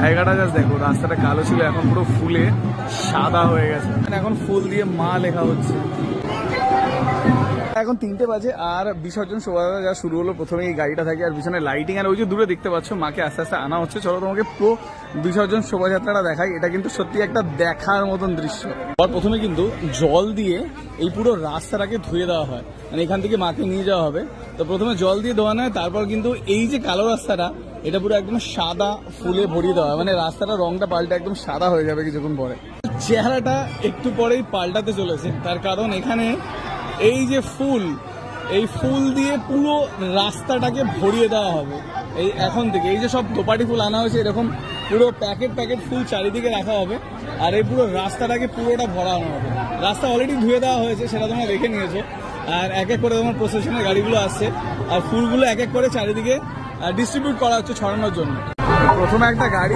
জায়গাটা জাস্ট দেখো, রাস্তাটা কালো ছিল এখন পুরো ফুলে সাদা হয়ে গেছে। এখন ফুল দিয়ে মা লেখা হচ্ছে। এখন 3টে বাজে আর বিসর্জন শোভাযাত্রা যা শুরু হলো। প্রথমে এই গাড়িটা থাকে আর পিছনে লাইটিং, আর ওই যে দূরে দেখতে পাচ্ছ মাকে আস্তে আস্তে আনা হচ্ছে। চলো তোমাকে পুরো বিসর্জন শোভাযাত্রাটা দেখাই। এটা কিন্তু সত্যি একটা দেখার মতন দৃশ্য। আর প্রথমে কিন্তু জল দিয়ে এই পুরো রাস্তাটাকে ধুয়ে দেওয়া হয়, মানে এখান থেকে মাকে নিয়ে যাওয়া হবে। তো প্রথমে জল দিয়ে ধোয়ানো হয়, তারপর কিন্তু এই যে কালো রাস্তাটা এটা পুরো একদম সাদা ফুলে ভরিয়ে দেওয়া হয়, মানে রাস্তাটার রংটা পাল্টে একদম সাদা হয়ে যাবে কিছুক্ষণ পরে। চেহারাটা একটু পরেই পাল্টাতে চলেছে, তার কারণ এখানে এই যে ফুল, এই ফুল দিয়ে পুরো রাস্তাটাকে ভরিয়ে দেওয়া হবে। এই এখন থেকে এই যে সব দোপাটি ফুল আনা হয়েছে, এরকম পুরো প্যাকেট প্যাকেট ফুল চারিদিকে রাখা হবে, আর এই পুরো রাস্তাটাকে পুরোটা ভরানো হবে। রাস্তা অলরেডি ধুয়ে দেওয়া হয়েছে, সেটা তোমরা দেখে নিয়েছো। আর এক এক করে তোমার প্রসেশনের গাড়িগুলো আসছে, আর ফুলগুলো এক এক করে চারিদিকে ডিস্ট্রিবিউট করা হচ্ছে ছড়ানোর জন্য। প্রথমে একটা গাড়ি